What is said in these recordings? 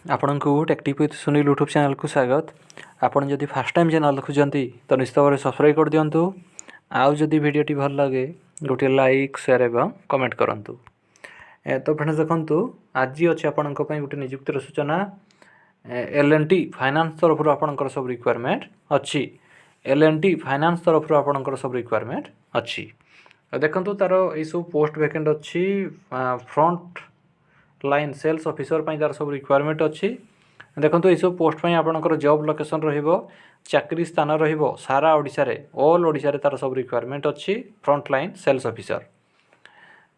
आपण को tactic with Sunil YouTube channel को स्वागत। आपण जदि फास्ट टाइम चैनल देखुंती तो निश्चित भाव सब्सक्राइब कर दिंतु। आउ जदि वीडियोटी भल लगे गोटे लाइक शेयर एवं कमेंट करंतु। तो फ्रेंड्स देखंतु आज अच्छे आपण गोटे नियुक्तिर सूचना L&T फाइनान्स तरफ आपणकर सब रिक्वायरमेंट अच्छी। L&T फाइनान्स तरफ आपणकर सब रिक्वायरमेंट अच्छी। देखंतु तार ये सब पोस्ट वैकेंट अच्छी फ्रंट लाइन सेल्स ऑफिसर पई तार सब रिक्वायरमेंट अच्छी। देखंतु ये सब पोस्ट पई आपणकर जॉब लोकेशन रहिबो चाकरी स्थान रहिबो सारा ओडिसा रे ऑल ओडिसा रे तार सब रिक्वायरमेंट अच्छी फ्रंट लाइन सेल्स ऑफिसर।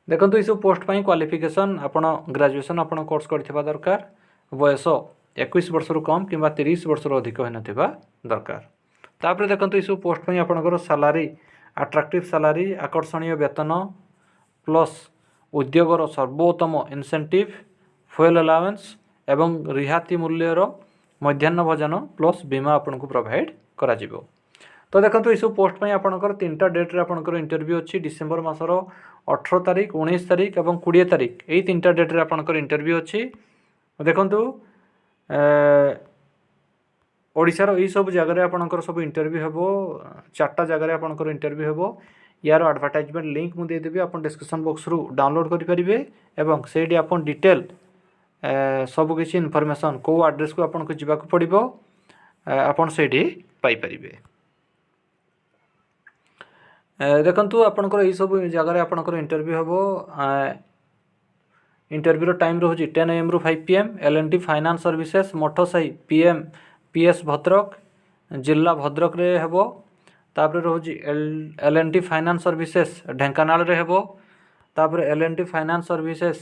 देखंतु ये सब पोस्ट पई क्वालिफिकेशन आपण ग्रेजुएशन आपण कोर्स करथिबा दरकार। बयस 21 वर्ष रु कम किंबा 30 वर्ष रु अधिक होइनथिबा दरकार। तापर देखंतु ये सब पोस्ट पई आपणकर सैलरी अट्रैक्टिव सैलरी आकर्षणीय वेतन प्लस उद्योगर सर्वोत्तम इनसेंटिव फ्यूल अलाउंस एवं रिहाती मूल्यर मध्याह्न भोजन प्लस बीमा आपन को प्रोवाइड करा जिवो। तो देखो ये सब पोस्ट पई आपनकर 3टा डेट रे आपनकर इंटरव्यू अच्छी डिसेंबर मासर 18 तारिख 19 तारिख एवं 20 तारिख यही 3टा डेट रे आपनकर इंटरव्यू अच्छी। देखंतु ओडिसा रो ई सब जगह रे आपनकर सब इंटरव्यू हेबो 4टा जगह रे आपनकर इंटरव्यू हेबो। यार एडवर्टाइजमेंट लिंक मुझे देदेवी आप डिस्क्रिप्शन बॉक्स रु डाउनलोड करेंगे एवं से आप डिटेल सब किसी इनफॉरमेशन को एड्रेस को आपको जावाक पड़ो आपन से पाइपर। देखंतु आपनकर यही सब जगह आपनकर इंटरव्यू हम इंटरव्यूर टाइम रोचे 10 AM रु 5 PM L&T finance services Mathasahi PS Bhadrak जिला भद्रक रे हेबो। तापर रोची L&T फाइनान्स सर्विसेस ढेंकानाल रे हेबो। तापर L&T फाइनान्स सर्विसेस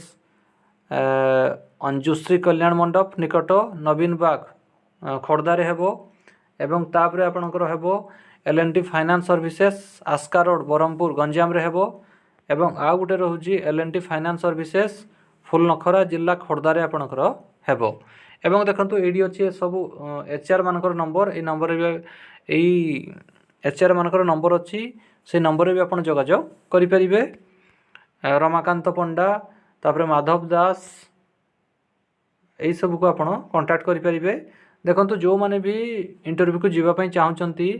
अंजुश्री कल्याण मंडप निकट नवीन बाग खोर्धा रे हेबो। एवं तापर आपनकर हेबो L&T finance services Aska road Berhampur Ganjam रे हेबो। एवं आ गुटे रोची L&T फाइनान्स सर्विसेस फुलनखरा जिला खोर्धा रे आपनकर हेबो। एवं देखंतु एडी अछि सब HR मानकर number A number A HR मानकर नंबर अच्छी से नंबर भी आप जोगाजोग करेंगे। रमाकांत पंडा तापर माधव दास यही सब को आप कांटेक्ट करेंगे। देखो जो माने भी इंटरव्यू को जीवाई चाहती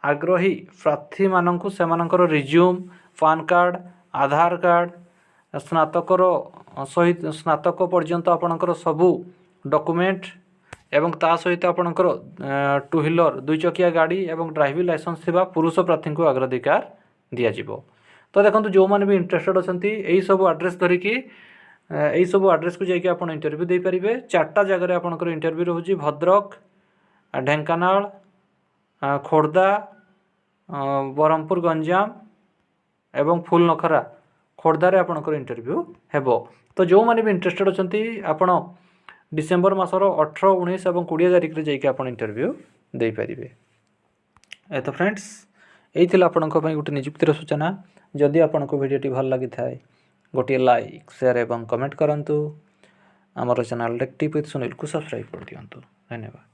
आग्रही प्रार्थी मानक से रिज्यूम पान कार्ड आधार कार्ड स्नातकर सहित स्नातक पर्यंत आपणकर सबू डॉक्यूमेंट एवं ता सहित आपणकर 2 व्हीलर 2 चकिया गाड़ी एवं ड्राइविंग लाइसेंस थिबा पुरुष प्रार्थी को अग्राधिकार दिया जिवो। तो देखो जो मैंने भी इंटरेस्टेड अच्छा यही सब एड्रेस धरिकी यही सब एड्रेस को जाकि आप इंटरव्यू दे पारिबे। 4टा जगह आपणकर इंटरव्यू रोची भद्रक ढेंकानाल खोर्धा बरहमपुर गंजाम एवं फुलनखरा खोर्धा रे आपणकर इंटरव्यू हेबो। तो जो मैंने भी इंटरेस्टेड अच्छा आपण डिसेंबर मासर 18 19 और 20 तारिख रे जाकि आप इंटरव्यू दे पारिबे। तो फ्रेंड्स यही आपण गोटे नियुक्तिर सूचना। जदि आपण को वीडियोटी भल लगी थाए गोटे लाइक शेयर एवं कमेंट करंतु। आमर चैनल टेक्टिक विथ सुनील को सब्सक्राइब कर दियंतु। धन्यवाद।